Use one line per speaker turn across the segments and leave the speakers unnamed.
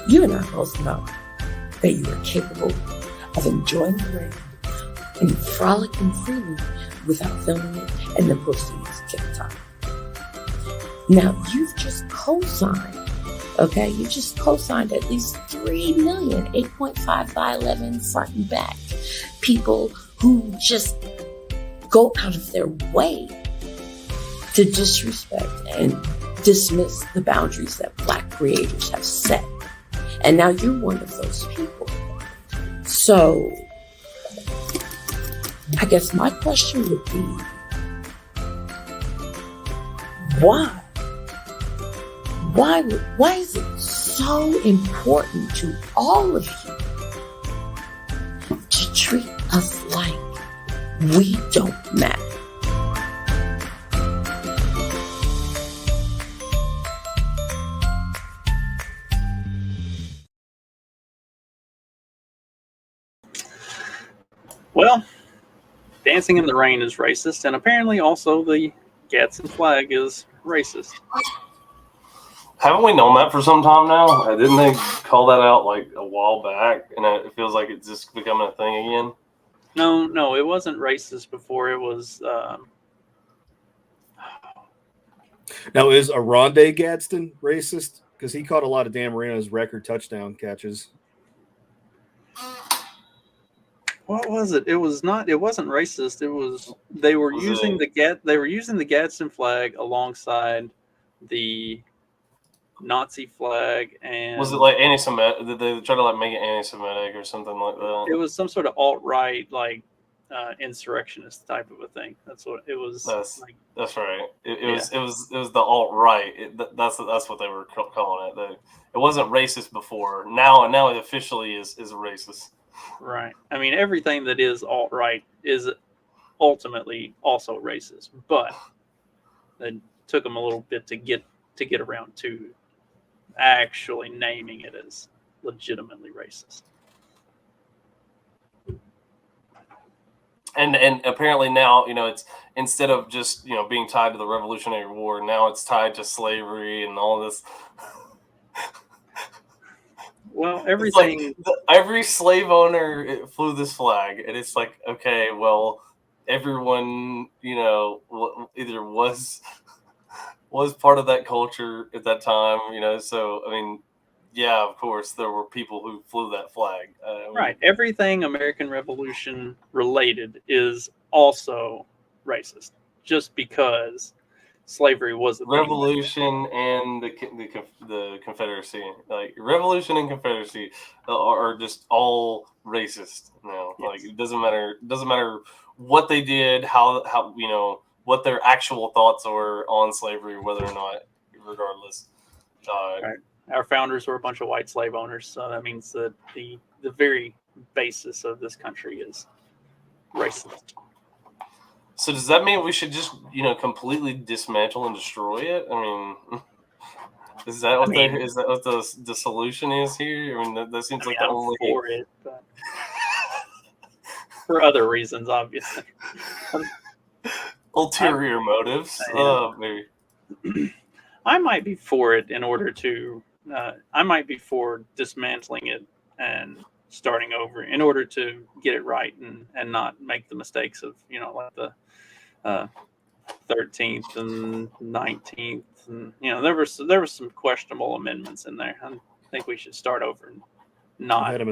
You and I both know that you are capable of enjoying the rain and frolicking freely without filming it and the proceeds TikTok. Now, you've just co-signed, okay? You just co-signed at least 3 million, 8.5 by 11 front and back people who just go out of their way to disrespect and dismiss the boundaries that Black creators have set. And now you're one of those people. So, I guess my question would be, why? Why is it so important to all of you to treat us like we don't matter?
Well, dancing in the rain is racist, and apparently also the Gadsden flag is racist.
Haven't we known that for some time now? Didn't they call that out like a while back, and it feels like it's just becoming a thing again?
No, it wasn't racist before. It was.
Now, is Aronde Gadsden racist? Because he caught a lot of Dan Marino's record touchdown catches.
What was it? It was not. It wasn't racist. It was. They were using the Gadsden flag alongside the Nazi flag, and
was it like anti-Semitic? Did they try to like make it anti-Semitic or something like that?
It was some sort of alt-right, like insurrectionist type of a thing. That's what it was.
That's right. It was the alt-right. That's what they were calling it. It wasn't racist before. Now it officially is racist.
Right. I mean, everything that is alt-right is ultimately also racist, but it took them a little bit to get around to actually naming it as legitimately racist.
And apparently now, it's instead of just, being tied to the Revolutionary War, now it's tied to slavery and all this.
Well, everything.
Like every slave owner flew this flag, and it's like, okay, well, everyone, either was part of that culture at that time, So I mean, yeah, of course, there were people who flew that flag.
Right. Everything American Revolution related is also racist, just because slavery was a
Revolution and the Confederacy, like Revolution and Confederacy, are just all racist now. Yes. Like it doesn't matter what they did, how what their actual thoughts were on slavery, whether or not, regardless.
Right. Our founders were a bunch of white slave owners, so that means that the very basis of this country is racist.
So does that mean we should just, completely dismantle and destroy it? I mean, is that what the solution is here? I mean, that seems like the only
for it, but for other reasons, obviously.
Ulterior motives. Maybe.
I might be for it in order to. I might be for dismantling it and starting over in order to get it right and not make the mistakes of like the 13th and 19th, and there were some questionable amendments in there. I think we should start over and not
had him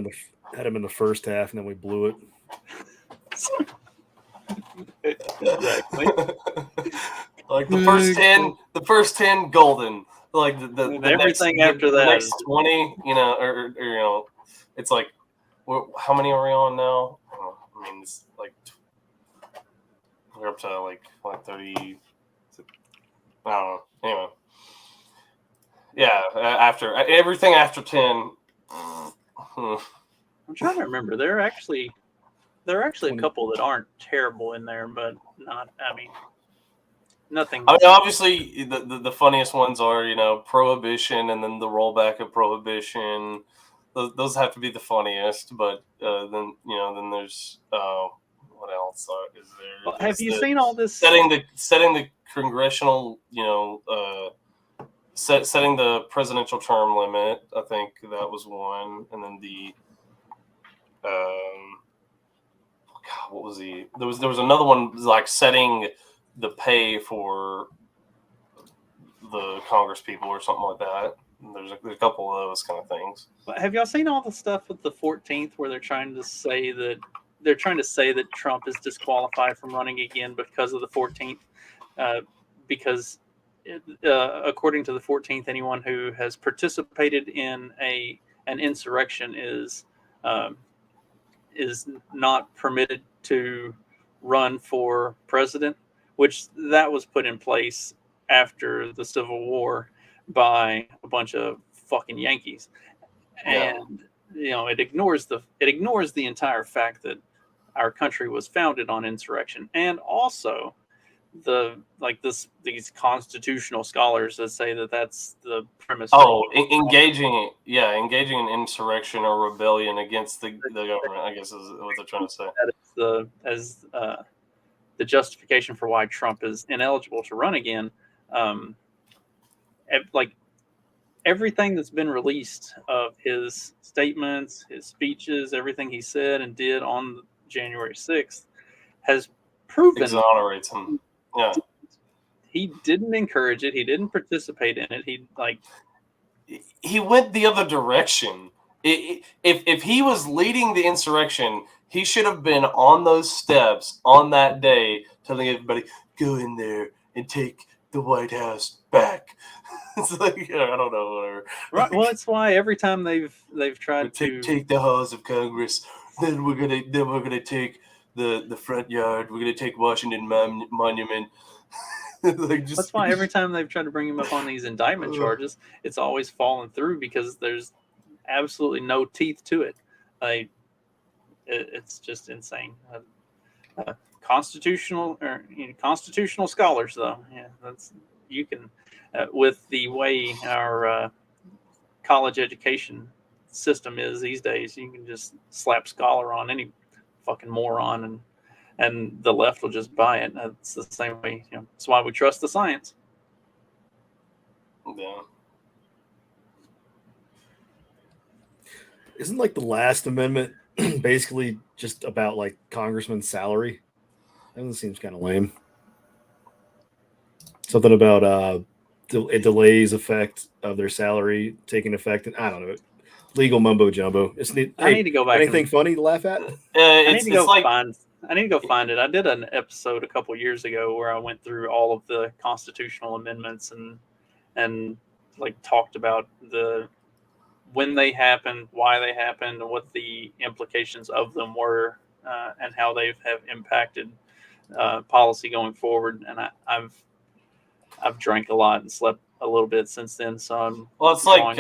in the first half, and then we blew it.
Exactly. Like the first 10 golden. Like the
everything
next,
after
the
that
next 20, or it's like, how many are we on now? I mean, it's like we're up to like 30. I don't know. Anyway, yeah. After everything after 10.
I'm trying to remember. There are actually a couple that aren't terrible in there, but not. I mean, nothing.
I mean, obviously, the funniest ones are Prohibition, and then the rollback of Prohibition. Those have to be the funniest. But then there's what else is there?
Well, have you seen all this
setting the congressional setting the presidential term limit. I think that was one, and then the God, what was the? There was another one like setting the pay for the Congress people or something like that. There's a couple of those kind of things.
But have y'all seen all the stuff with the 14th where they're trying to say that Trump is disqualified from running again because of the 14th? Because according to the 14th, anyone who has participated in an insurrection is not permitted to run for president, which that was put in place after the Civil War by a bunch of fucking Yankees. And it ignores the entire fact that our country was founded on insurrection, and also these constitutional scholars that say that that's the premise.
Engaging in insurrection or rebellion against the government, I guess is what they're trying to say.
That is the justification for why Trump is ineligible to run again. Like everything that's been released of his statements, his speeches, everything he said and did on January 6th has proven
exonerates him. Yeah.
He didn't encourage it. He didn't participate in it.
He went the other direction. If he was leading the insurrection, he should have been on those steps on that day telling everybody, go in there and take the White House back. It's like, I don't know, whatever.
Right. Well, it's why every time they've tried to
take the halls of Congress, then we're gonna take the front yard. We're gonna take Washington Monument.
That's why every time they've tried to bring him up on these indictment charges, it's always fallen through because there's absolutely no teeth to it. It's just insane. Constitutional scholars, though, you can with the way our college education system is these days, you can just slap scholar on any fucking moron and the left will just buy it. It's the same way, that's why we trust the science.
Yeah.
Isn't like the last amendment basically just about like congressman's salary? That seems kind of lame. Something about it delays effect of their salary taking effect, and I don't know, legal mumbo jumbo.
I need to go back.
Anything funny to laugh at?
I need to go find it. I did an episode a couple years ago where I went through all of the constitutional amendments and like talked about when they happened, why they happened, and what the implications of them were, and how they have impacted policy going forward. And I've drank a lot and slept a little bit since then, so I'm
it's like
on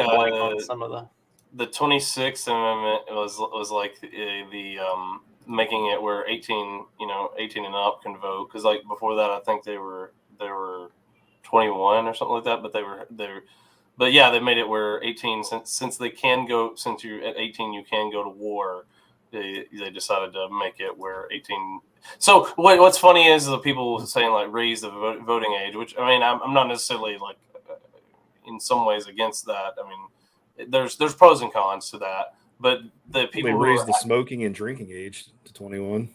some of
the 26th Amendment was like the making it where 18 and up can vote, because like before that I think they were 21 or something like that, but yeah, they made it where 18 since they can go, since you're at 18 you can go to war. They decided to make it where 18. So what's funny is the people saying like raise the voting age, which I mean I'm not necessarily like in some ways against that. I mean there's pros and cons to that, but the people
raise the smoking and drinking age to 21.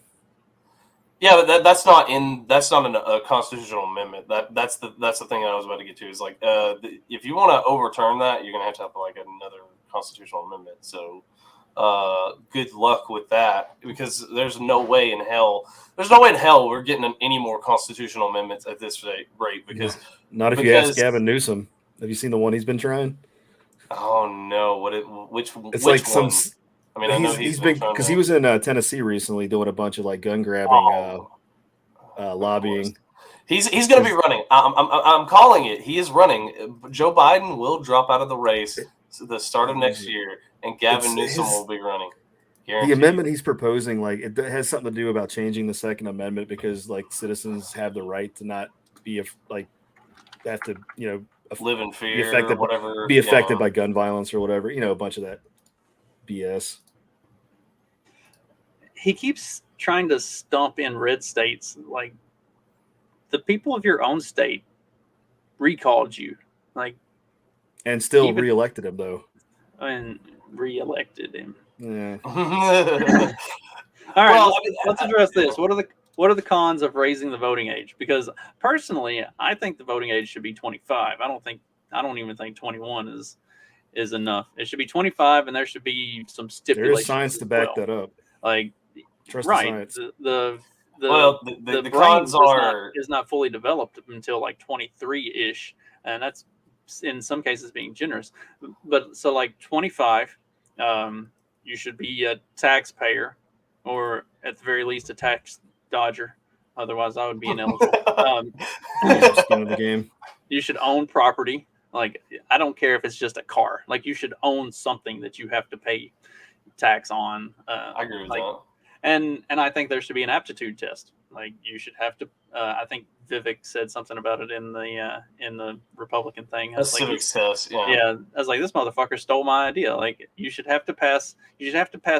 Yeah, but that's not a constitutional amendment. That's the thing I was about to get to is like if you want to overturn that, you're gonna have to have like another constitutional amendment. So good luck with that, because there's no way in hell we're getting any more constitutional amendments at this rate. Because
not if you ask Gavin Newsom. Have you seen the one he's been trying?
Oh no! Which
like
one?
Some.
I mean, I know
he's been, because he was in Tennessee recently doing a bunch of like gun grabbing, lobbying.
He's going to be running. I'm calling it. He is running. Joe Biden will drop out of the race at the start of next year, and Gavin Newsom will be running. Guaranteed.
The amendment he's proposing, like it has something to do about changing the Second Amendment, because like citizens have the right to not be have to
live in fear or whatever,
be affected by gun violence or whatever, a bunch of that BS.
He keeps trying to stomp in red states. Like, the people of your own state recalled you. Like,
And still
Even-
reelected him, though.
and reelected him.
Yeah.
All right,
Well,
let's address this. What are the cons of raising the voting age? Because personally, I think the voting age should be 25. I don't even think 21 is enough. It should be 25, and there should be some stipulations.
There is science to back that up.
Like,
Trust
right,
the science.
the
the
brain
cons are
is not fully developed until like 23-ish, and that's in some cases being generous. But so like 25, you should be a taxpayer, or at the very least a tax dodger. Otherwise, I would be ineligible.
Skin of the game.
You should own property. Like, I don't care if it's just a car. Like, you should own something that you have to pay tax on.
I agree with
like,
that.
And I think there should be an aptitude test. Like, you should have to. I think Vivek said something about it in the Republican thing.
A civics test. Yeah.
I was like, this motherfucker stole my idea. Like, you should have to pass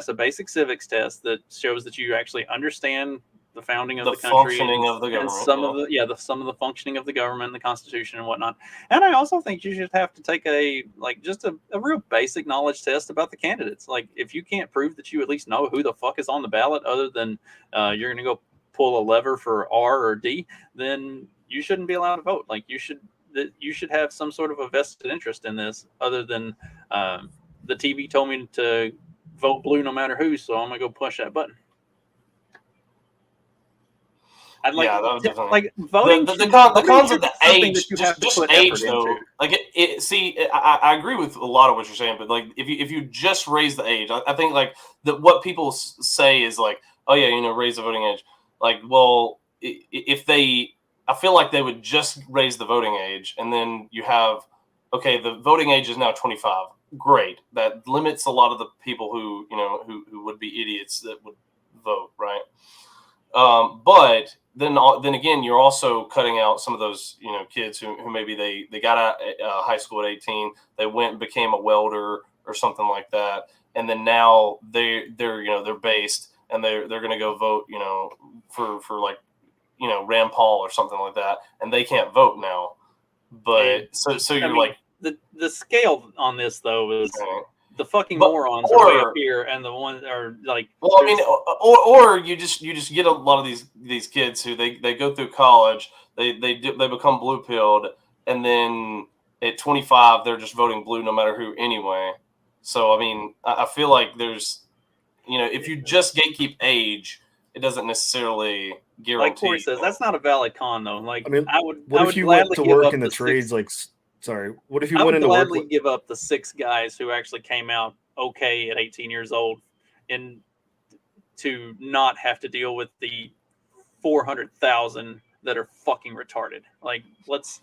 a basic civics test that shows that you actually understand the founding of the country,
functioning of the government,
and some of the functioning of the government, the Constitution, and whatnot. And I also think you should have to take a real basic knowledge test about the candidates. Like, if you can't prove that you at least know who the fuck is on the ballot, other than you're going to go pull a lever for R or D, then you shouldn't be allowed to vote. Like, you should have some sort of a vested interest in this, other than the TV told me to vote blue no matter who, so I'm gonna go push that button. I'd like,
that would definitely.
Like, voting.
The cons of the age,
that you have to
just
put
age
effort
though.
into.
Like I agree with a lot of what you're saying, but like if you just raise the age, I think like what people say is like, oh yeah, raise the voting age. Like, well, I feel like they would just raise the voting age, and then you have, okay, the voting age is now 25. Great, that limits a lot of the people who would be idiots that would vote, right? But then again, you're also cutting out some of those kids who maybe they got out high school at 18, they went and became a welder or something like that, and then now they're based and they're going to go vote for like Rand Paul or something like that, and they can't vote now. But so you're like
the scale on this though is.
Okay.
The fucking morons are way up here, and the ones are like.
Well, I mean, or you just get a lot of these kids who they go through college, they become blue pilled, and then at 25 they're just voting blue no matter who anyway. So I mean, I feel like there's, if you just gatekeep age, it doesn't necessarily guarantee.
Like Corey says, that's not a valid con though. Like,
I mean,
I would.
What
I
if
would
you went to work in the
6
trades? Like, sorry, what if you
I
went
would
into work?
gladly give up the 6 guys who actually came out okay at 18 years old, and to not have to deal with the 400,000 that are fucking retarded. Like, let's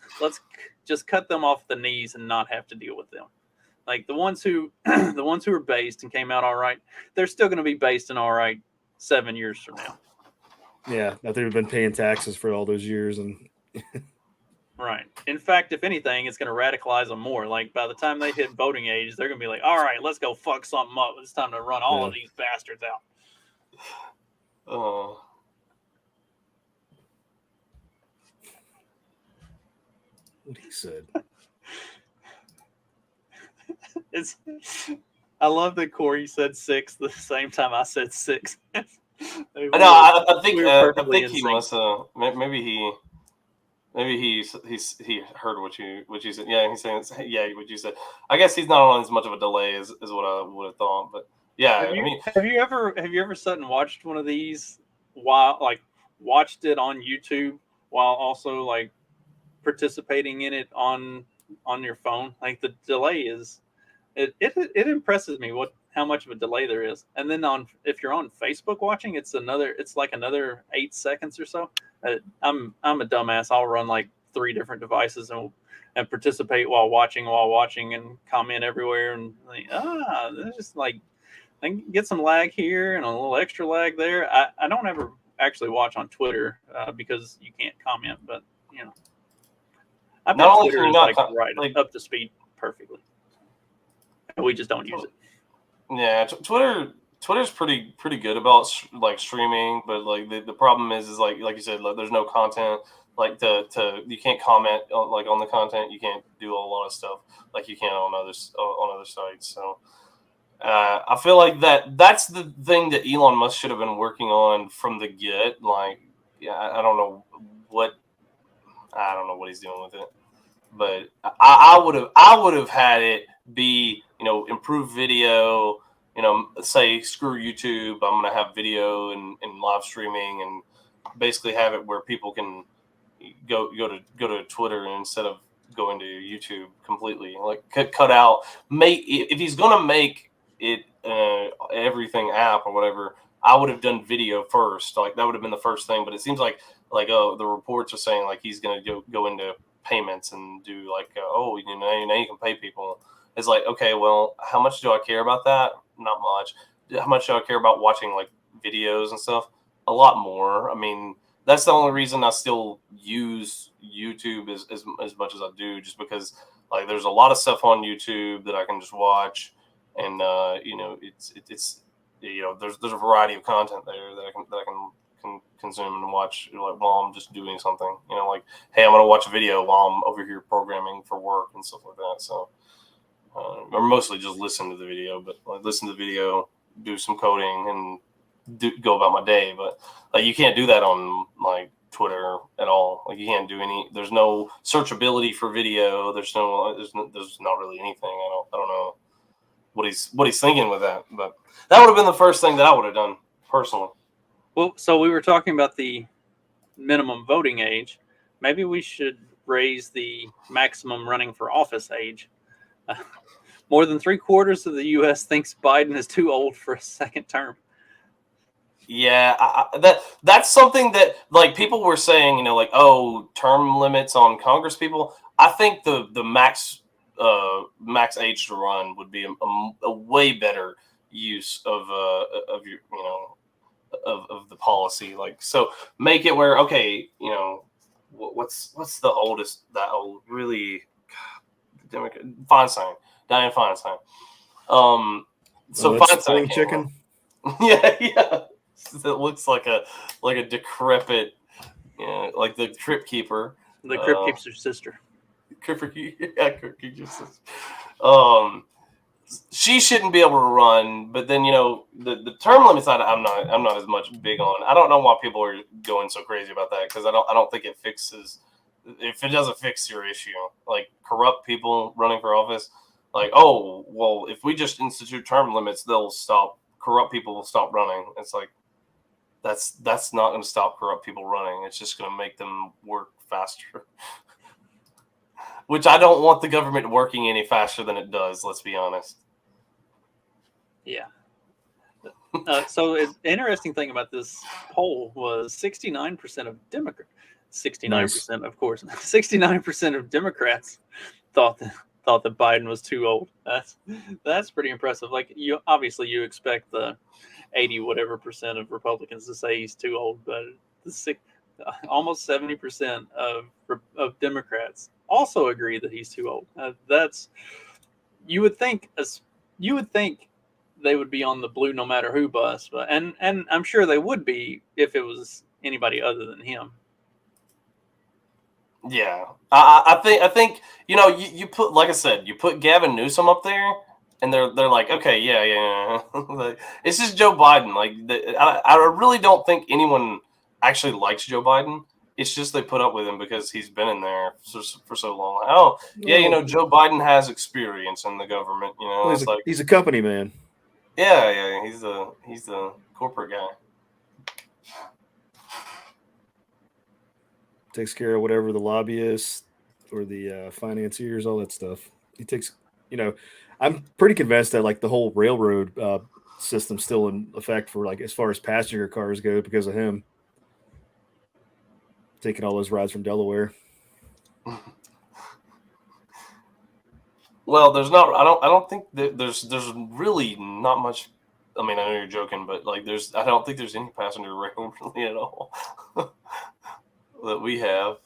just cut them off the knees and not have to deal with them. Like, the ones who are based and came out all right, they're still going to be based and all right 7 years from now.
Yeah, that they've been paying taxes for all those years, and
right. In fact, if anything, it's going to radicalize them more. Like, by the time they hit voting age, they're going to be like, all right, let's go fuck something up. It's time to run all of these bastards out.
what he said.
I
love that Corey said 6 the same time I said 6.
I think he must have. Maybe he heard what you said. Yeah, he's saying what you said. I guess he's not on as much of a delay as what I would have thought. But yeah,
have you ever sat and watched one of these while watched it on YouTube while also like participating in it on your phone? Like, the delay is it impresses me how much of a delay there is. And then if you're on Facebook watching, it's like another 8 seconds or so. I'm a dumbass. I'll run like 3 different devices and participate while watching and comment everywhere, and like, it's just like I can get some lag here and a little extra lag there. I don't ever actually watch on Twitter because you can't comment, but I bet Twitter is up to speed perfectly. We just don't use it.
Yeah, Twitter's pretty good about like streaming, but like the problem is like you said, like, there's no content. like you can't comment on the content. You can't do a lot of stuff like you can on other sites. So I feel like that's the thing that Elon Musk should have been working on from the get. Like, yeah, I don't know what he's doing with it, but I would have had it be, improve video. Say screw YouTube. I'm gonna have video and live streaming, and basically have it where people can go to Twitter instead of going to YouTube completely. Like cut out. If he's gonna make it everything app or whatever, I would have done video first. Like that would have been the first thing. But it seems like the reports are saying like he's gonna go into payments and do like now you can pay people. It's like, okay, well, how much do I care about that? Not much. How much do I care about watching like videos and stuff? A lot more. I mean, that's the only reason I still use YouTube as much as I do, just because like there's a lot of stuff on YouTube that I can just watch, and it's there's a variety of content there that I can consume and watch like while I'm just doing something. Like, hey, I'm gonna watch a video while I'm over here programming for work and stuff like that. So. Or mostly just listen to the video, but like listen to the video, do some coding, and go about my day. But like you can't do that on like Twitter at all. Like you can't do there's no searchability for video. There's not really anything. I don't know what he's thinking with that. But that would have been the first thing that I would have done personally.
Well, so we were talking about the minimum voting age. Maybe we should raise the maximum running for office age. More than 3/4 of the U.S. thinks Biden is too old for a second term.
Yeah, that's something that like people were saying, like, oh, term limits on Congress people. I think the max age to run would be a way better use of your of the policy. Like, so make it where, okay, what's the oldest that old really Democrat Feinstein. Dianne Feinstein. So Feinstein
chicken.
Yeah. It looks like a decrepit, like the Crypt Keeper.
The Crypt Keeper's sister.
Crypt Keeper's sister. She shouldn't be able to run, but then the term limits I'm not as much big on. I don't know why people are going so crazy about that, because I don't think it fixes. If it doesn't fix your issue, like corrupt people running for office. Like, oh, well, if we just institute term limits, corrupt people will stop running. It's like, that's not going to stop corrupt people running. It's just going to make them work faster. Which I don't want the government working any faster than it does, let's be honest.
Yeah. So the interesting thing about this poll was 69% of Democrats, 69%, of course, 69% of Democrats thought that Biden was too old. That's pretty impressive. Like, you expect the 80 whatever percent of Republicans to say he's too old, but almost 70% of Democrats also agree that he's too old. You would think they would be on the blue no matter who bus, but and I'm sure they would be if it was anybody other than him.
Yeah, I think you put, like I said, you put Gavin Newsom up there, and they're like, okay, yeah. Like, it's just Joe Biden. Like, I really don't think anyone actually likes Joe Biden. It's just they put up with him because he's been in there for so long. Like, oh, yeah, Joe Biden has experience in the government.
Well, he's a company man.
Yeah, he's the corporate guy.
Takes care of whatever the lobbyists or the financiers, all that stuff. He takes, I'm pretty convinced that like the whole railroad system's still in effect for like as far as passenger cars go because of him taking all those rides from Delaware.
Well, there's not. I don't think that there's really not much. I mean, I know you're joking, but like I don't think there's any passenger rail really at all. That we have.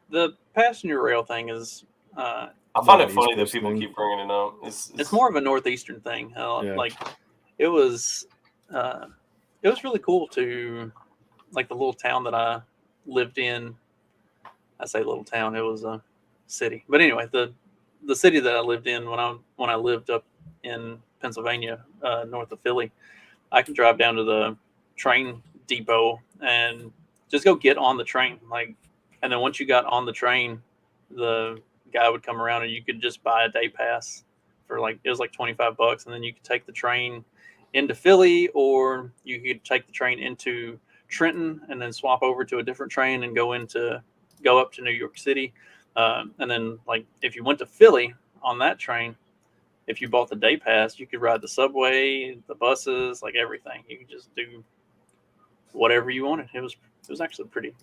The passenger rail thing is.
I find it funny that people keep bringing it up.
It's more of a northeastern thing. Like it was really cool to like the little town that I lived in. I say little town; it was a city. But anyway, the city that I lived in when I lived up in Pennsylvania, north of Philly, I could drive down to the train depot and just go get on the train. Like, and then once you got on the train, the guy would come around and you could just buy a day pass for like, it was like $25, and then you could take the train into Philly, or you could take the train into Trenton and then swap over to a different train and go up to New York City. And then like if you went to Philly on that train, if you bought the day pass, you could ride the subway, the buses, like everything. You could just do whatever you wanted. It was actually pretty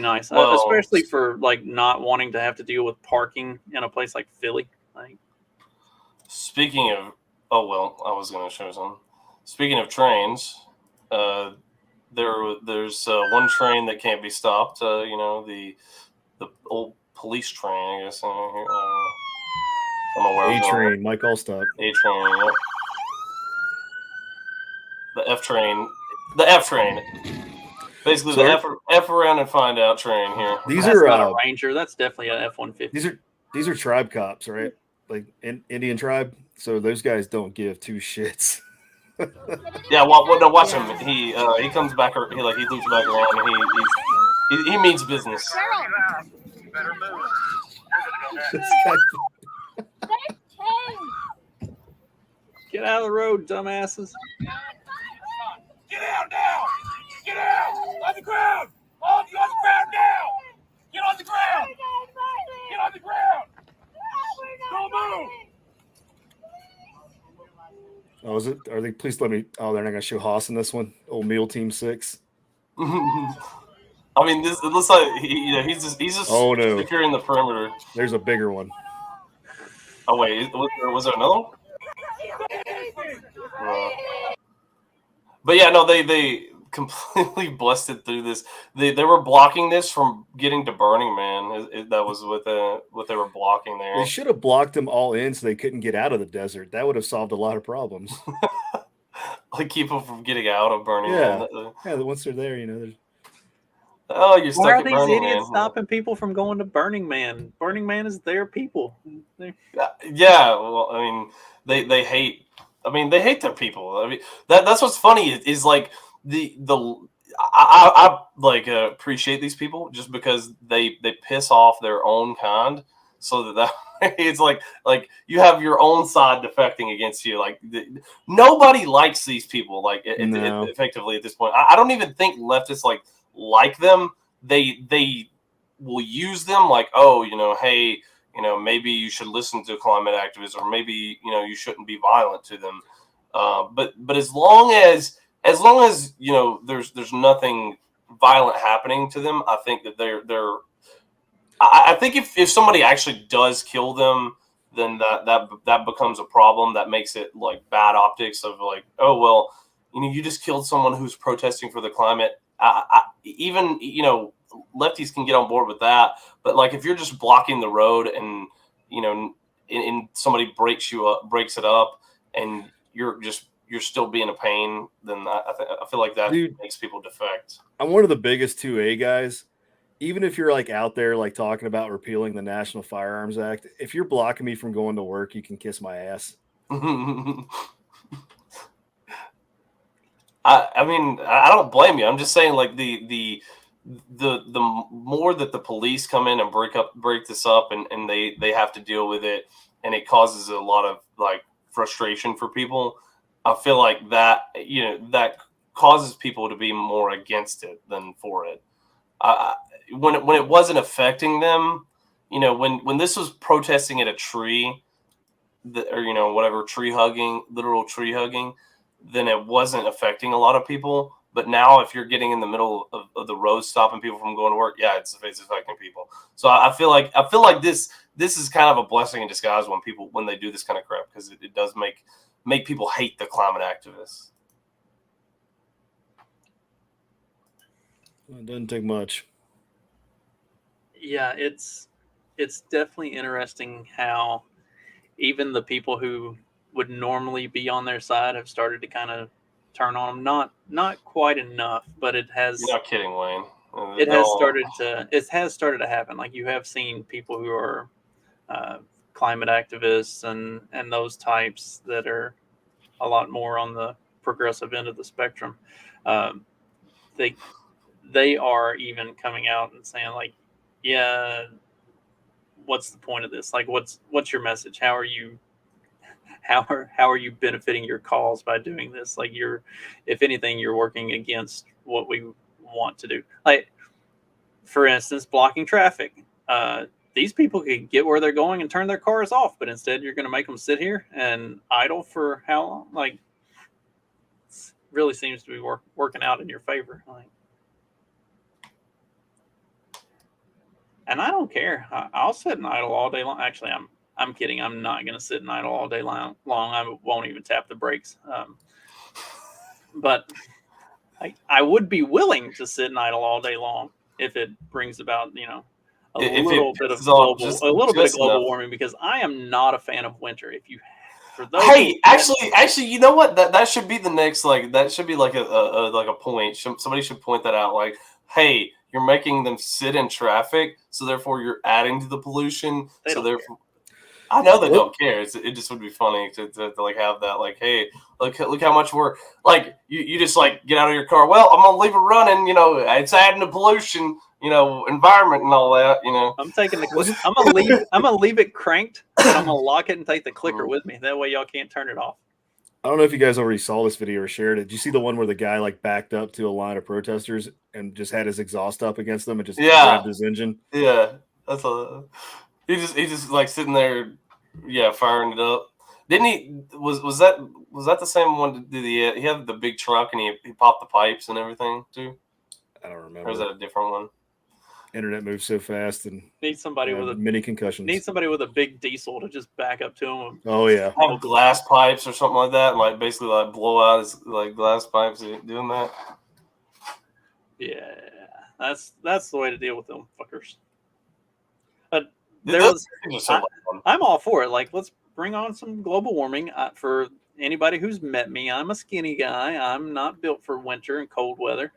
nice,
Well,
especially for like not wanting to have to deal with parking in a place like Philly. Like,
speaking of, I was going to show something. Speaking of trains, there's one train that can't be stopped. The old police train, I guess. I don't know where
A train, Mike Allstop.
A train, yep. The F train. The F train. Basically,
So
the F around and find out train here.
These
that's
are
not a Ranger. That's definitely an F-150.
These are tribe cops, right? Like Indian tribe. So those guys don't give two shits.
Yeah, well, no, watch him. He comes back, or he loops back around, and he means business.
This guy-
Get out of the road, dumbasses.
Get out now! Get out! On the ground! All of you on the ground now! Get on the ground! Get on the ground! Don't move!
Oh, is it? Are they? Please let me. Oh, they're not gonna show Haas in this one. Old Mule Team 6.
I mean, it looks like he's just
Oh, no.
securing the perimeter.
There's a bigger one.
Oh wait, was there another one? But yeah, no, they completely busted through this. They were blocking this from getting to Burning Man. That was what they were blocking there.
They should have blocked them all in so they couldn't get out of the desert. That would have solved a lot of problems.
Like keep them from getting out of Burning
Yeah.
Man.
Yeah, once they're there, there's
Oh, you're stuck
Why are
at
these
Burning
idiots
Man.
stopping people from going to Burning Man? Burning Man is their people.
Yeah, well, I mean, they hate. I mean, they hate their people. I mean, that's what's funny is like I appreciate these people just because they piss off their own kind, so that it's like you have your own side defecting against you. Like nobody likes these people. Like
No.
effectively at this point, I don't even think leftists like them. They will use them like, oh, hey, maybe you should listen to climate activists, or maybe you shouldn't be violent to them. But as long as there's nothing violent happening to them, I think that they're. I think if somebody actually does kill them, then that becomes a problem. That makes it like bad optics of like, oh well, you just killed someone who's protesting for the climate. Even lefties can get on board with that, but like if you're just blocking the road and and somebody breaks it up, and you're still being a pain, then I feel like that makes people defect.
I'm one of the biggest 2A guys. Even if you're like out there like talking about repealing the National Firearms Act, if you're blocking me from going to work, you can kiss my ass.
I mean, I don't blame you. I'm just saying, like the more that the police come in and break this up, and they have to deal with it, and it causes a lot of like frustration for people. I feel like that that causes people to be more against it than for it. When it wasn't affecting them, when this was protesting at a tree, or whatever, literal tree hugging, then it wasn't affecting a lot of people. But now, if you're getting in the middle of the road, stopping people from going to work, yeah, it's affecting people. So I feel like this is kind of a blessing in disguise when they do this kind of crap, because it does make people hate the climate activists.
It doesn't take much.
Yeah, it's definitely interesting how even the people who would normally be on their side have started to kind of turn on them. Not quite enough, but it has.
You're not kidding, Wayne.
It has started to. It has started to happen. Like you have seen people who are climate activists and those types that are a lot more on the progressive end of the spectrum. They are even coming out and saying like, yeah, what's the point of this? Like, what's your message? How are you benefiting your cause by doing this? Like, if anything, you're working against what we want to do. Like, for instance, blocking traffic. These people could get where they're going and turn their cars off, but instead you're going to make them sit here and idle for how long? Like, it really seems to be working out in your favor. Like, and I don't care. I'll sit and idle all day long. Actually, I'm kidding. I'm not going to sit and idle all day long. I won't even tap the brakes. But I would be willing to sit and idle all day long if it brings about, a little bit of global warming, because I am not a fan of winter.
Hey, actually, you know what? That should be the next, like, that should be like a point. Somebody should point that out. Like, hey, you're making them sit in traffic, so therefore you're adding to the pollution. I know they don't care. It just would be funny to like have that, like, hey, look how much we're like, you just like get out of your car. Well, I'm gonna leave it running. It's adding to pollution. Environment and all that.
I'm taking I'm gonna leave it cranked, and I'm gonna lock it and take the clicker with me. That way, y'all can't turn it off.
I don't know if you guys already saw this video or shared it. Did you see the one where the guy like backed up to a line of protesters and just had his exhaust up against them and just grabbed his engine?
Yeah, that's he just like sitting there, firing it up. Didn't he? Was that the same one? Did he had the big truck and he popped the pipes and everything too?
I don't remember.
Or was that a different one?
Internet moves so fast and
need somebody with
many concussions.
Need somebody with a big diesel to just back up to him.
Oh yeah,
have glass pipes or something like that, and like basically like blow out his like glass pipes. Doing that.
Yeah, that's the way to deal with them fuckers. But I'm all for it. Like, let's bring on some global warming. For anybody who's met me, I'm a skinny guy. I'm not built for winter and cold weather.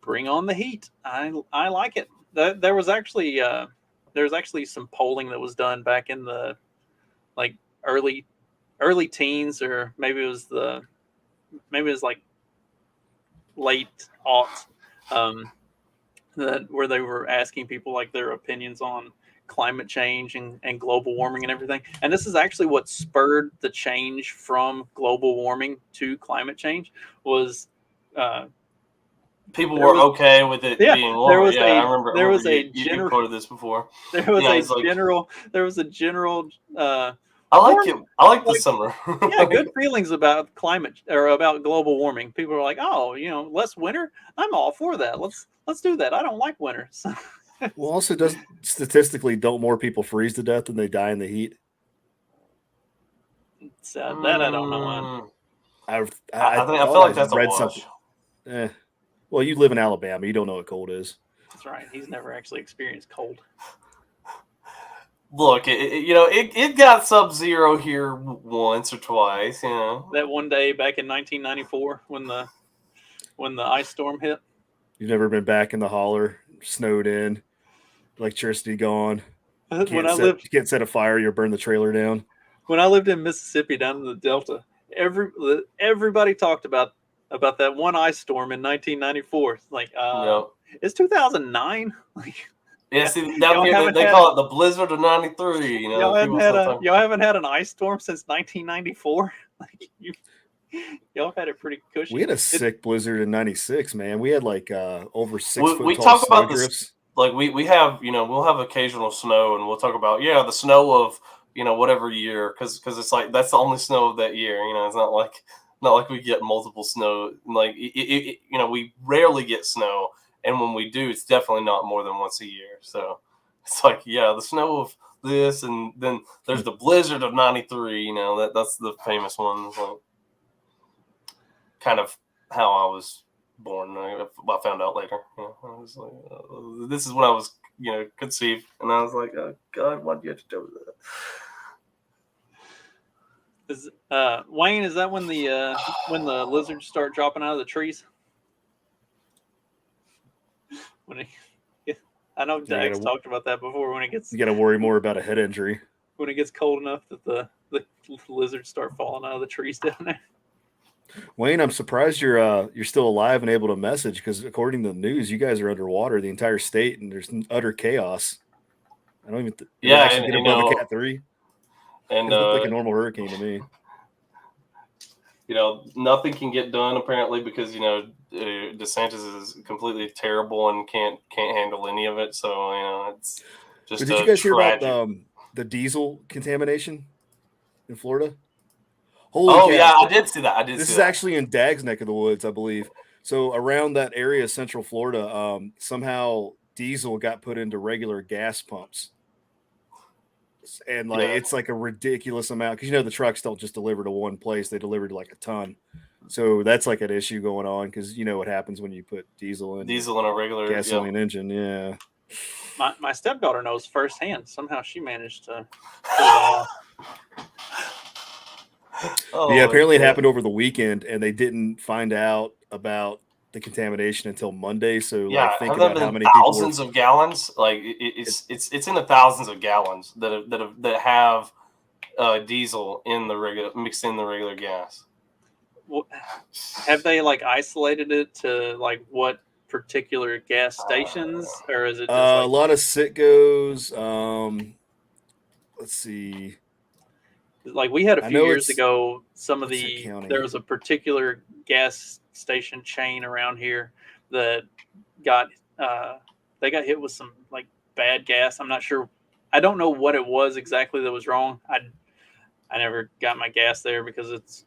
Bring on the heat. I like it. There was actually some polling that was done back in the like early teens, or maybe it was like late aughts, where they were asking people like their opinions on climate change and global warming and everything. And this is actually what spurred the change from global warming to climate change was.
People were okay with it being warmer. I remember.
There was a
you
general.
quoted this before.
There was a general. There was a general.
I like it. I like the summer.
Good feelings about climate or about global warming. People are like, oh, less winter. I'm all for that. Let's do that. I don't like winter.
Well, also, statistically, don't more people freeze to death than they die in the heat?
That I don't know.
I feel like that's a wash.
Well, you live in Alabama. You don't know what cold is.
That's right. He's never actually experienced cold.
Look, it got sub-zero here once or twice.
That one day back in 1994 when the ice storm hit.
You've never been back in the holler, snowed in, electricity gone. You can't set a fire. You'll burn the trailer down.
When I lived in Mississippi down in the Delta, everybody talked about that one ice storm in 1994. Like, it's 2009. Like,
see, down here they call it the blizzard of '93.
Y'all haven't had an ice storm since 1994. Like, y'all had it pretty cushy.
We had a sick blizzard in '96, man. We had like over 6 foot
we
tall
talk about
snow
this,
drifts.
like we have, we'll have occasional snow, and we'll talk about the snow of whatever year, because it's like that's the only snow of that year. It's not like we get multiple snow. Like we rarely get snow, and when we do, it's definitely not more than once a year. So it's like the snow of this, and then there's the blizzard of '93. That's the famous one. It's like kind of how I was born. I found out later. I was like, this is when I was conceived, and I was like, oh God, why do you have to do that?
Is Wayne? Is that when the lizards start dropping out of the trees? I know Dax talked about that before. When it gets,
You got to worry more about a head injury.
When it gets cold enough that the lizards start falling out of the trees down there.
Wayne, I'm surprised you're still alive and able to message, because according to the news, you guys are underwater, the entire state, and there's utter chaos. I don't even actually get above a Cat 3.
And
it looked like a normal hurricane to me.
Nothing can get done apparently because DeSantis is completely terrible and can't handle any of it. So it's just.
But did you guys hear about the diesel contamination in Florida? Holy cow.
Yeah, I did see that.
This is actually in Dag's neck of the woods, I believe. So around that area, Central Florida, somehow diesel got put into regular gas pumps. And it's like a ridiculous amount, because the trucks don't just deliver to one place, they deliver to like a ton. So that's like an issue going on, because what happens when you put diesel in
a regular
gasoline engine. Yeah.
My stepdaughter knows firsthand. Somehow she managed to.
Apparently it happened over the weekend, and they didn't find out about the contamination until Monday. So think about how many
thousands of gallons. Like it's in the thousands of gallons that have diesel in the regular, mixed in the regular gas.
Well, have they isolated it to what particular gas stations, or is it just
a lot of Citgos? Let's see.
We had a few years ago, there was a particular gas station chain around here that got hit with some bad gas. I'm not sure. I don't know what it was exactly that was wrong. I never got my gas there because it's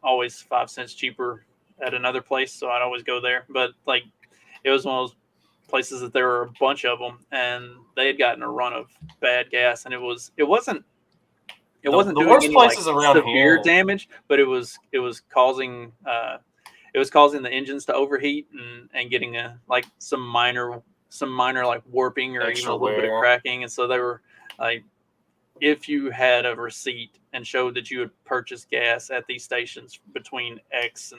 always 5 cents cheaper at another place, so I'd always go there. But it was one of those places that there were a bunch of them, and they had gotten a run of bad gas, and it wasn't doing
worst
any
places around
severe
here.
damage, but it was causing the engines to overheat and getting some minor warping or even a little bit of cracking. And so they were if you had a receipt and showed that you had purchased gas at these stations between X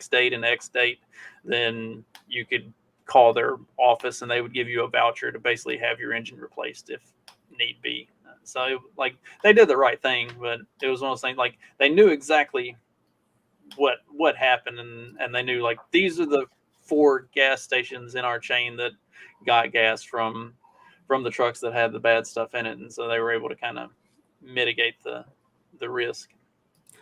date and X date, then you could call their office and they would give you a voucher to basically have your engine replaced if need be. So they did the right thing, but it was one of those things they knew exactly what happened, and they knew these are the 4 gas stations in our chain that got gas from the trucks that had the bad stuff in it, and so they were able to kind of mitigate the risk.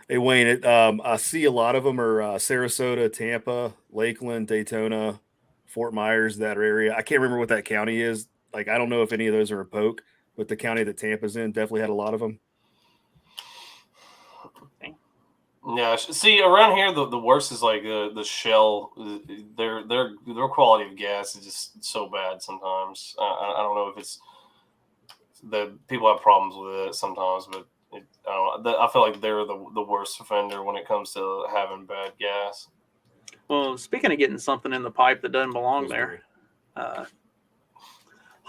Hey Wayne, I see a lot of them are Sarasota, Tampa, Lakeland, Daytona, Fort Myers, that area. I can't remember what that county is. I don't know if any of those are a Polk. But the county that Tampa's in definitely had a lot of them.
Yeah, see around here the worst is the Shell. Their quality of gas is just so bad sometimes. I don't know if it's the people have problems with it sometimes, but I don't know. I feel like they're the worst offender when it comes to having bad gas.
Well, speaking of getting something in the pipe that doesn't belong there.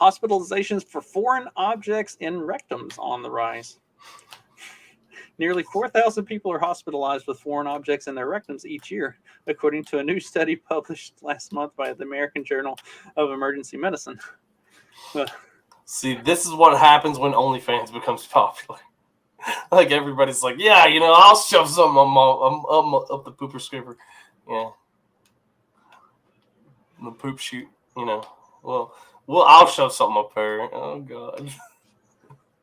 Hospitalizations for foreign objects in rectums on the rise. Nearly 4,000 people are hospitalized with foreign objects in their rectums each year, according to a new study published last month by the American Journal of Emergency Medicine.
See, this is what happens when OnlyFans becomes popular. Everybody's yeah, I'll shove something up the pooper scraper. Yeah. The poop chute, Well, I'll shove something up there. Oh God,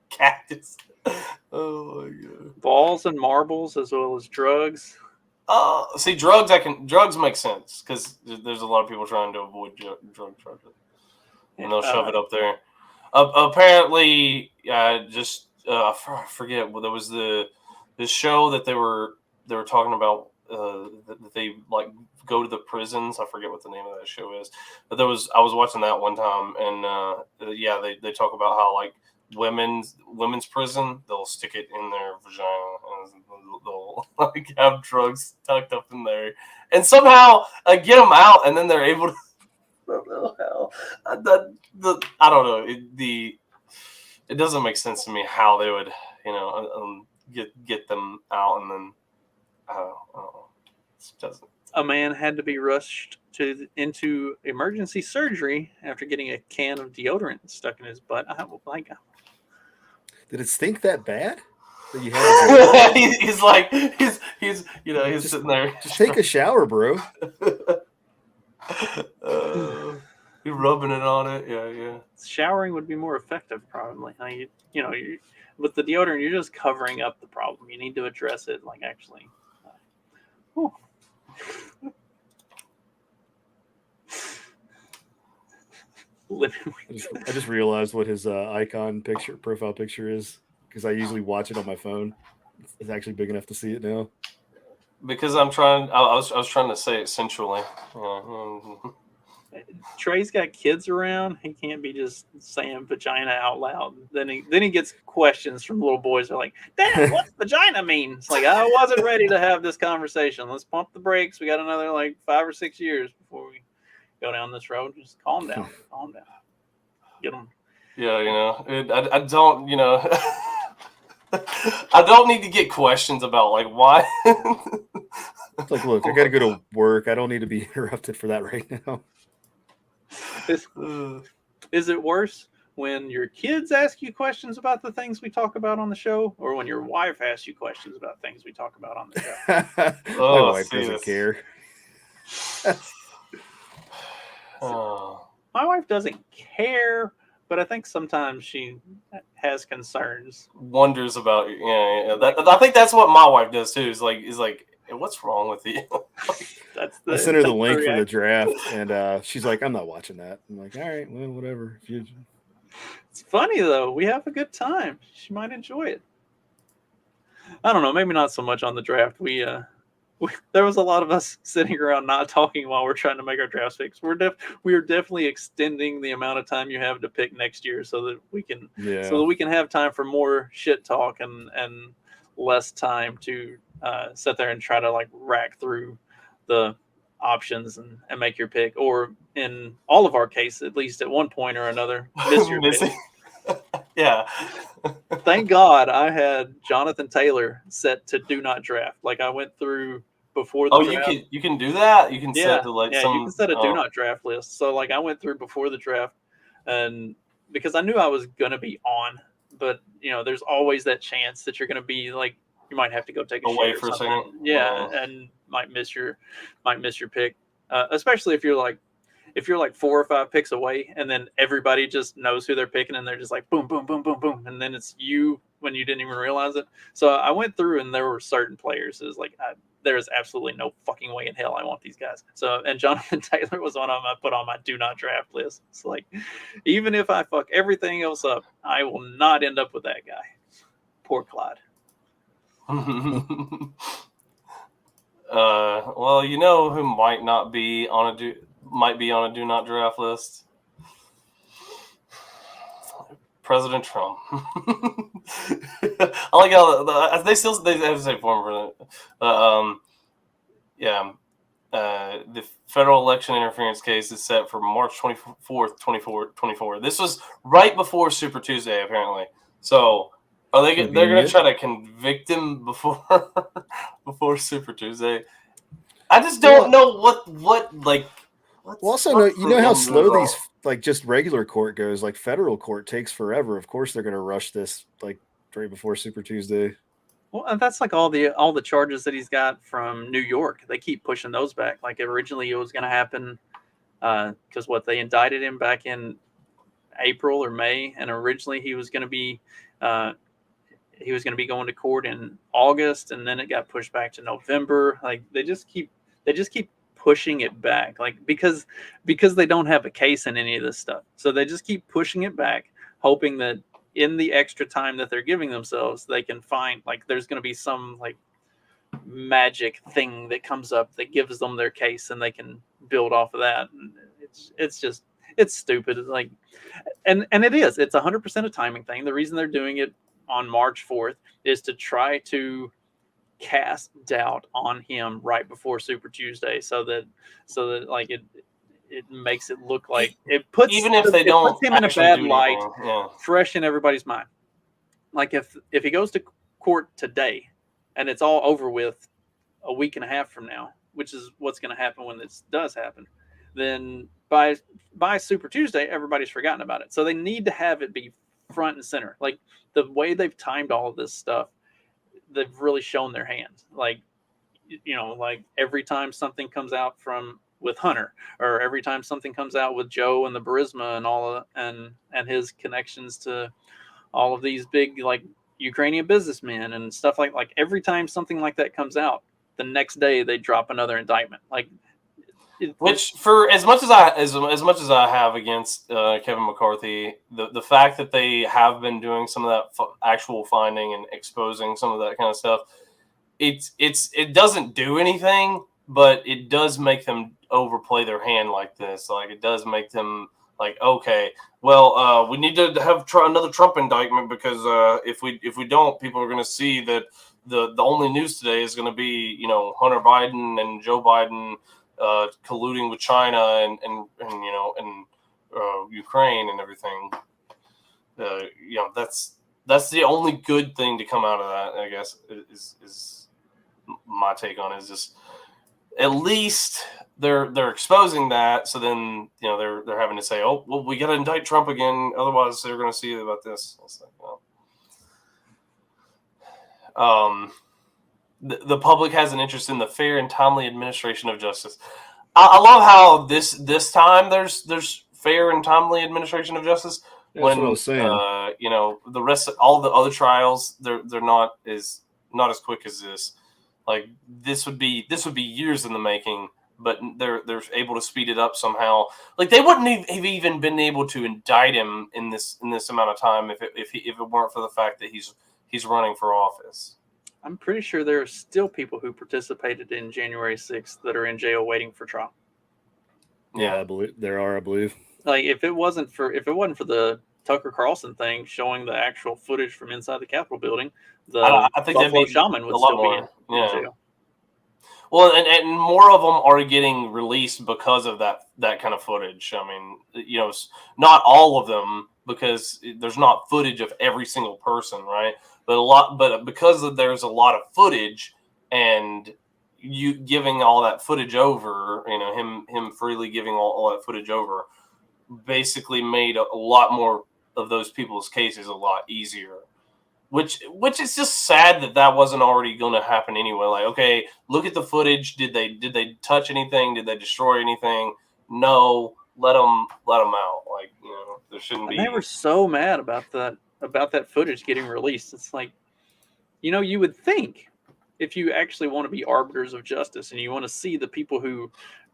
cactus. Oh my God.
Balls and marbles, as well as drugs.
See, drugs make sense because there's a lot of people trying to avoid drug charges, and they'll shove it up there. Apparently, I forget. Well, there was this show that they were talking about that they go to the prisons. I forget what the name of that show is, but I was watching that one time, and they talk about how women's prison, they'll stick it in their vagina and they'll have drugs tucked up in there, and somehow get them out, and then they're able to. I don't know. It doesn't make sense to me how they would get them out, and then I don't know. It doesn't.
A man had to be rushed into emergency surgery after getting a can of deodorant stuck in his butt.
Did it stink that bad? That you had to
he's like he's
Just
sitting there.
take a shower, bro.
You're rubbing it on it. Yeah.
Showering would be more effective, probably. With the deodorant, you're just covering up the problem. You need to address it, like actually. Whew.
I just realized what his profile picture is, because I usually watch it on my phone. It's actually big enough to see it now.
Because I was trying to say it sensually.
Trey's got kids around. He can't be just saying vagina out loud. Then he gets questions from little boys. They're like, "Dad, what's vagina mean?" It's like, I wasn't ready to have this conversation. Let's pump the brakes. We got another 5 or 6 years before we go down this road. Just calm down. Get them.
Yeah, I don't, I don't need to get questions about why.
It's like, look, I got to go to work. I don't need to be interrupted for that right now.
Is it worse when your kids ask you questions about the things we talk about on the show, or when your wife asks you questions about things we talk about on the show?
My wife doesn't care.
My wife doesn't care, but I think sometimes she has concerns.
Wonders about you. Yeah. I think that's what my wife does too. Is like, hey, what's wrong with you?
I sent her the link for the draft, and she's like, "I'm not watching that." I'm like, "All right, well, whatever."
It's funny though. We have a good time. She might enjoy it. I don't know. Maybe not so much on the draft. There was a lot of us sitting around not talking while we're trying to make our draft picks. We are definitely extending the amount of time you have to pick next year, so that we can have time for more shit talk and less time to sit there and try to rack through the options and make your pick, or in all of our case, at least at one point or another, miss your pick.
Yeah.
Thank God I had Jonathan Taylor set to do not draft. I went through before the draft.
You can do that. You can set to
you can set a do not draft list. So I went through before the draft, and because I knew I was gonna be on, but there's always that chance that you're gonna be you might have to go take a
away
shit
for
or
a
something.
second.
Yeah, and might miss your pick, especially if you're 4 or 5 picks away, and then everybody just knows who they're picking, and they're just boom, boom, boom, boom, boom, and then it's you when you didn't even realize it. So I went through, and there were certain players. It was there's absolutely no fucking way in hell I want these guys. So, and Jonathan Taylor was one of them I put on my do not draft list. It's even if I fuck everything else up, I will not end up with that guy. Poor Clyde.
Well, who might be on a do not draft list? President Trump. I like how they have the same form for that. The federal election interference case is set for March 24th, 2024. This was right before Super Tuesday, apparently. So they're going to try to convict him before Super Tuesday? I just don't know what
also, you know how slow these just regular court goes. Federal court takes forever. Of course, they're going to rush this right before Super Tuesday.
Well, and that's all the charges that he's got from New York. They keep pushing those back. Originally, it was going to happen because they indicted him back in April or May, and originally he was going to be going to court in August, and then it got pushed back to November. They just keep pushing it back, because they don't have a case in any of this stuff. So they just keep pushing it back, hoping that in the extra time that they're giving themselves, they can find there's going to be some magic thing that comes up that gives them their case, and they can build off of that. And it's stupid. And it's 100% a timing thing. The reason they're doing it on March 4th is to try to cast doubt on him right before Super Tuesday, so that it makes it look like it puts
even if they don't
puts him in a bad light,
yeah.
fresh in everybody's mind. If he goes to court today, and it's all over with a week and a half from now, which is what's going to happen when this does happen, then by Super Tuesday, everybody's forgotten about it. So they need to have it be front and center. Like the way they've timed all of this stuff, they've really shown their hand. Like, like every time something comes out with Hunter, or every time something comes out with Joe and the Burisma and all of, and his connections to all of these big like Ukrainian businessmen and stuff like every time something like that comes out, the next day they drop another indictment. Like,
which for as much as I have against Kevin McCarthy, the fact that they have been doing some of that actual finding and exposing some of that kind of stuff, it doesn't do anything, but it does make them overplay their hand like this. Like it does make them like, okay, well, we need to have another Trump indictment because if we don't, people are going to see that the only news today is going to be Hunter Biden and Joe Biden colluding with China and Ukraine and everything. That's the only good thing to come out of that, I guess, is my take on it. Is just at least they're exposing that, so then they're having to say, oh well, we got to indict Trump again, otherwise they're going to see about this. It's like, the public has an interest in the fair and timely administration of justice. I love how this time there's fair and timely administration of justice.
That's what I was saying.
The rest of all the other trials, they're not as quick as this. Like this would be years in the making, but they're able to speed it up somehow. Like they wouldn't have even been able to indict him in this amount of time if it weren't for the fact that he's running for office.
I'm pretty sure there are still people who participated in January 6th that are in jail waiting for trial.
Yeah, I believe there are. I believe.
Like if it wasn't for the Tucker Carlson thing showing the actual footage from inside the Capitol building,
I think
Buffalo
that'd be
Shaman would
a lot
still
more.
be in jail.
Well, and more of them are getting released because of that kind of footage. I mean, not all of them, because there's not footage of every single person, right? But because there's a lot of footage, and you giving all that footage over, him freely giving all that footage over, basically made a lot more of those people's cases a lot easier. Which is just sad that wasn't already going to happen anyway. Like, okay, look at the footage. Did they touch anything? Did they destroy anything? No, let them out. Like, there shouldn't be.
And they were so mad about that footage getting released. It's like, you would think if you actually want to be arbiters of justice and you want to see the people who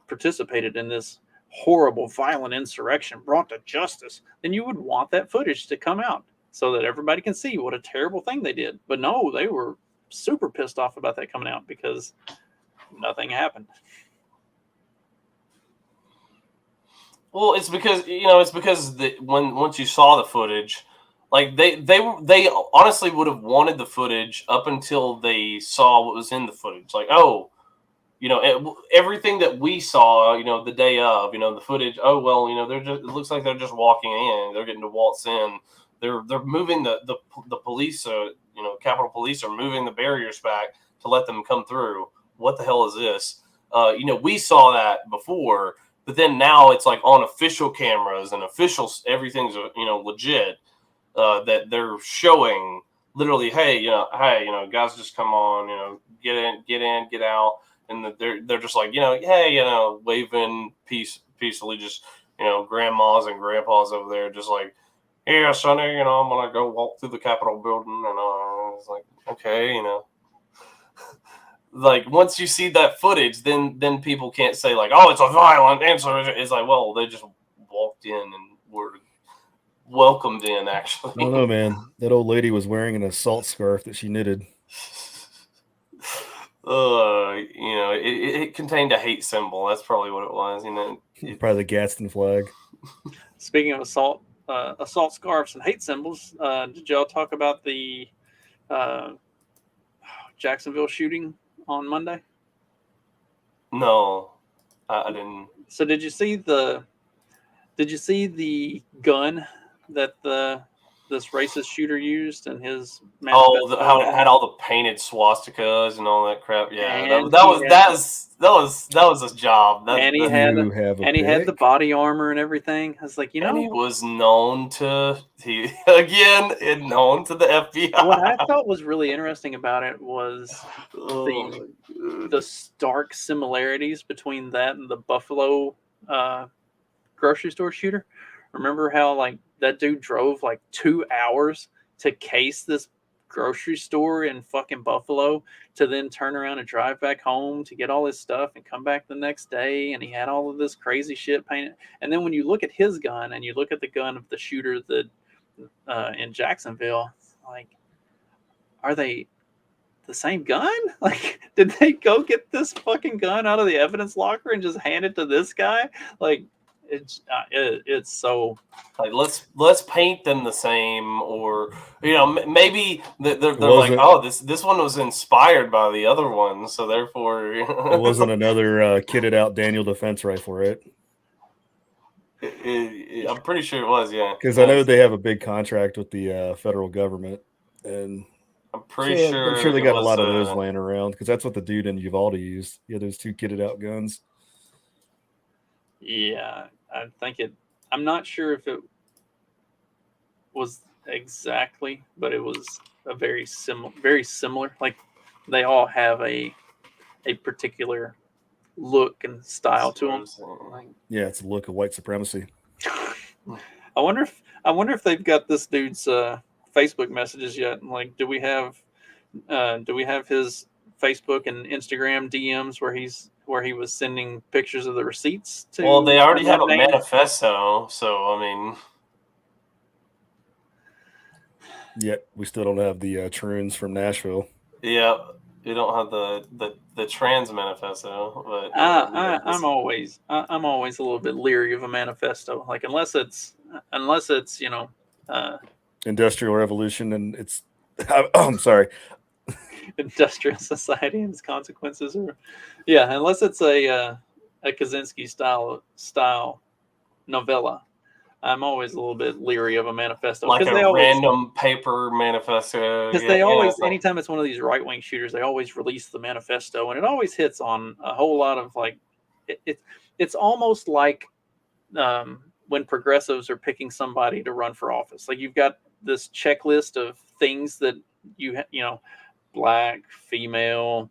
participated in this horrible, violent insurrection brought to justice, then you would want that footage to come out so that everybody can see what a terrible thing they did. But no, they were super pissed off about that coming out because nothing happened.
Well, it's because once you saw the footage, like they honestly would have wanted the footage up until they saw what was in the footage. Like, oh, everything that we saw, the day of, the footage. Oh well, it looks like they're just walking in. They're getting to waltz in. They're moving the police. Capitol Police are moving the barriers back to let them come through. What the hell is this? We saw that before. But then now it's like on official cameras and officials, everything's legit. That they're showing literally, hey, guys, just come on, get in, get out, and they're just like, hey, waving peacefully, just grandmas and grandpas over there, just like, yeah, Sonny, I'm gonna go walk through the Capitol building, and it's like, okay, Like once you see that footage, then people can't say like, oh, it's a violent answer. It's like, well, they just walked in and were welcomed in. Actually,
I don't know, man. That old lady was wearing an assault scarf that she knitted.
It contained a hate symbol. That's probably what it was.
Probably the Gadsden flag.
Speaking of assault scarves and hate symbols, did y'all talk about the Jacksonville shooting on Monday?
No, I didn't.
So did you see the gun that the this racist shooter used in his
Oh,
manifesto.
how it had all the painted swastikas and all that crap. Yeah,
And
that
he had-
was a job.
and he
That,
had
You have a
and he had the
pick?
body armor and everything. I was like,
and he was known to known to the FBI.
what I thought was really interesting about it was
Oh,
the stark similarities between that and the Buffalo grocery store shooter. Remember how like that dude drove like 2 hours to case this grocery store in fucking Buffalo to then turn around and drive back home to get all his stuff and come back the next day, and he had all of this crazy shit painted. And then when you look at his gun and you look at the gun of the shooter that in Jacksonville, like, are they the same gun? Like, did they go get this fucking gun out of the evidence locker and just hand it to this guy? Like, it's so
like let's paint them the same, or maybe they're like,
Wasn't-
oh, this one was inspired by the other one, so therefore
It wasn't another kitted out Daniel defense rifle, right?
I'm pretty sure it was, yeah.
Because I know they have a big contract with the federal government, and
I'm pretty
I'm sure they
it
got a
was,
lot of those laying around. Because that's what the dude in Uvalde used. Yeah, those 2 kitted out guns.
yeah. I think it. I'm not sure if it was exactly, but it was a very similar. Like, they all have a particular look and style to them. Like,
Yeah, it's a look of white supremacy.
I wonder if they've got this dude's Facebook messages yet. Like, do we have his Facebook and Instagram DMs where he was sending pictures of the receipts to?
Well, they already have a
name?
manifesto, so I mean,
Yet we still don't have the Troons from Nashville.
yeah, you don't have the trans manifesto, but
I'm always a little bit leery of a manifesto. Like, unless it's
Industrial Revolution, and it's. I'm sorry.
industrial society and its consequences, or unless it's a Kaczynski style novella. I'm always a little bit leery of a manifesto,
like
they
a
always,
random paper manifesto.
because they always, anytime it's one of these right wing shooters, they always release the manifesto, and it always hits on a whole lot of like it's almost like when progressives are picking somebody to run for office. Like, you've got this checklist of things that you black, female,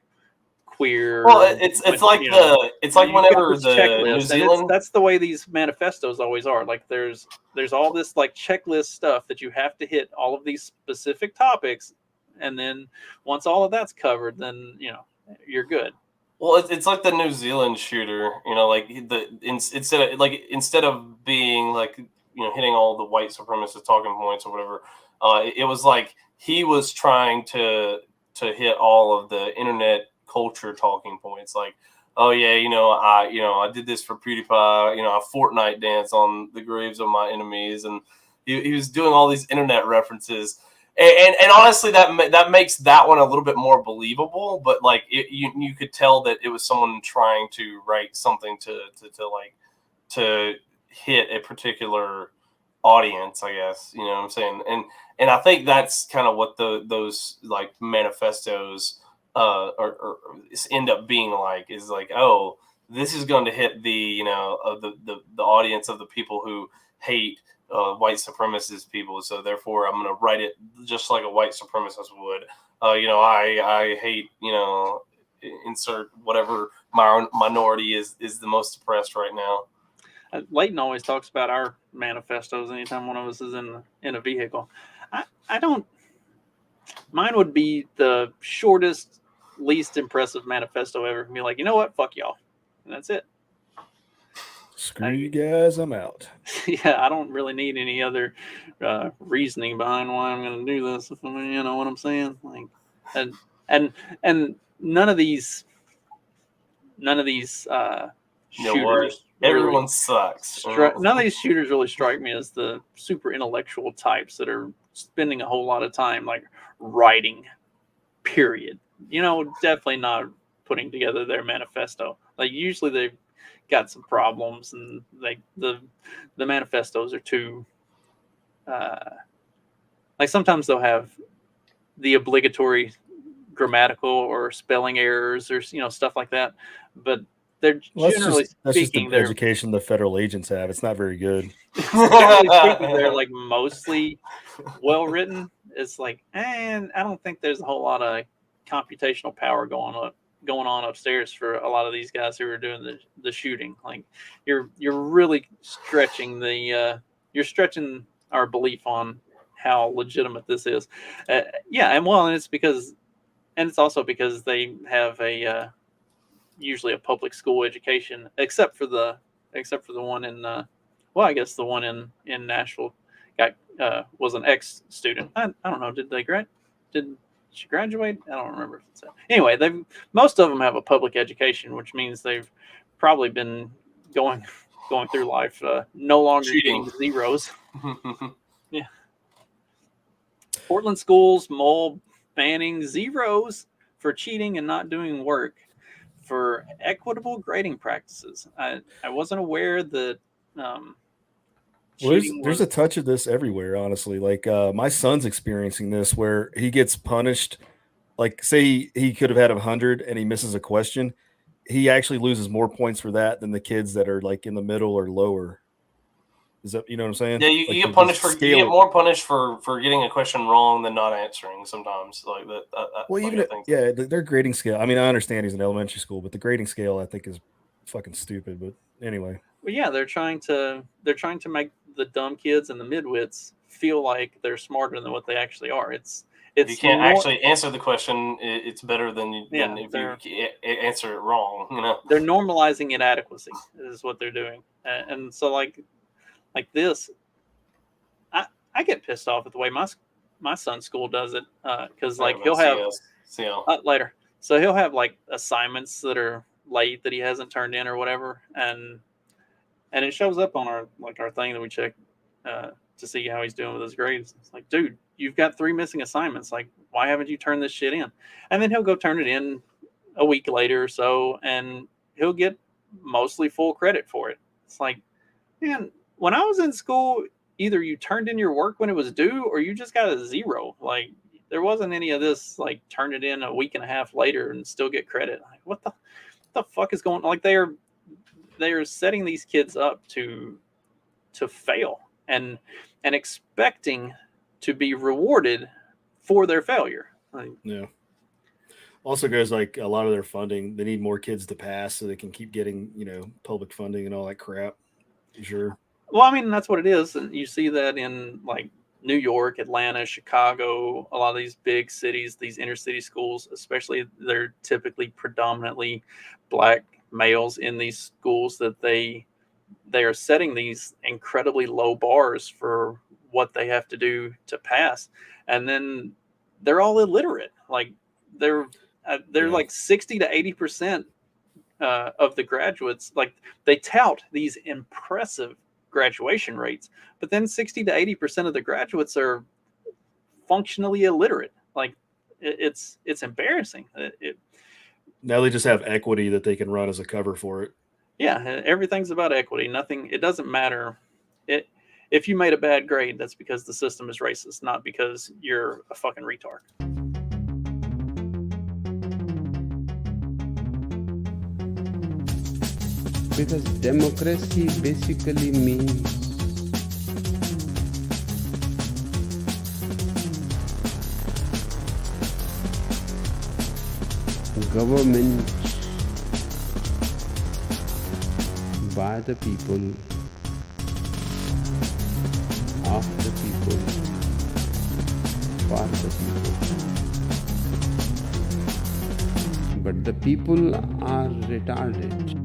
queer.
Well, it's like whenever the New
checklist,
Zealand.
that's the way these manifestos always are. Like, there's all this like checklist stuff that you have to hit all of these specific topics, and then once all of that's covered, then you're good.
Well, it's like the New Zealand shooter, like instead of being like hitting all the white supremacist talking points or whatever, it was like he was trying to hit all of the internet culture talking points, like, oh yeah, I did this for PewDiePie, I Fortnite dance on the graves of my enemies, and he was doing all these internet references. And honestly, that makes that one a little bit more believable. But like, you could tell that it was someone trying to write something to hit a particular audience, I guess. You know what I'm saying? And I think that's kind of what those like manifestos or end up being like, is like, oh, this is going to hit the the audience of the people who hate white supremacist people, so therefore I'm going to write it just like a white supremacist would. I hate, insert whatever minority is the most oppressed right now.
Leighton always talks about our manifestos anytime one of us is in a vehicle. I don't. Mine would be the shortest, least impressive manifesto ever. Be like, you know what? Fuck y'all, and that's it.
Screw you guys, I'm out.
Yeah, I don't really need any other reasoning behind why I'm going to do this. If you know what I'm saying, like, and none of these shooters.
Everyone sucks.
None of these shooters really strike me as the super intellectual types that are spending a whole lot of time like writing. Period. Definitely not putting together their manifesto. Like, usually they've got some problems, and like the manifestos are too like sometimes they'll have the obligatory grammatical or spelling errors or stuff like that, but they're generally
that's just
speaking
the education the federal agents have. It's not very good.
generally speaking they're like mostly well written. It's like, and I don't think there's a whole lot of computational power going on upstairs for a lot of these guys who are doing the shooting. Like you're really stretching you're stretching our belief on how legitimate this is. Yeah, and it's also because they have usually a public school education, except for the one in I guess the one in Nashville was an ex-student. I don't know. Did she graduate? I don't remember. Anyway, most of them have a public education, which means they've probably been going through life no longer getting zeros. Yeah. Portland schools, Mole banning zeros for cheating and not doing work for equitable grading practices. I wasn't aware that.
There's a touch of this everywhere, honestly. Like my son's experiencing this where he gets punished. Like say he could have had 100 and he misses a question. He actually loses more points for that than the kids that are like in the middle or lower. Is that, you know what I'm saying?
Yeah, you
like
get punished you get more punished for getting a question wrong than not answering sometimes. Like that.
Well, their grading scale. I mean, I understand he's in elementary school, but the grading scale I think is fucking stupid. But anyway.
Well, yeah, they're trying to make the dumb kids and the midwits feel like they're smarter than what they actually are. It's
you can't actually answer the question. It's better than if you answer it wrong. You know,
they're normalizing inadequacy is what they're doing, and so like this, I get pissed off at the way my son's school does it because like he'll have later, so he'll have like assignments that are late that he hasn't turned in or whatever, and it shows up on our thing that we check to see how he's doing with his grades. It's like, dude, you've got 3 missing assignments. Like, why haven't you turned this shit in? And then he'll go turn it in a week later or so, and he'll get mostly full credit for it. It's like, man, when I was in school, either you turned in your work when it was due or you just got a 0. Like, there wasn't any of this, like, turn it in a week and a half later and still get credit. Like, what the fuck is going on? Like, they're setting these kids up to fail and expecting to be rewarded for their failure. Like,
yeah. Also goes like a lot of their funding. They need more kids to pass so they can keep getting, public funding and all that crap. Sure.
Well, I mean, that's what it is. And you see that in like New York, Atlanta, Chicago, a lot of these big cities, these inner city schools, especially, they're typically predominantly black males in these schools, that they are setting these incredibly low bars for what they have to do to pass, and then they're all illiterate. Like they're like 60 to 80% of the graduates. Like they tout these impressive graduation rates, but then 60 to 80% of the graduates are functionally illiterate. Like it's embarrassing.
Now they just have equity that they can run as a cover for it.
Yeah, everything's about equity. It doesn't matter. If you made a bad grade, that's because the system is racist, not because you're a fucking retard.
Because democracy basically means government by the people, of the people, for the people. But the people are retarded.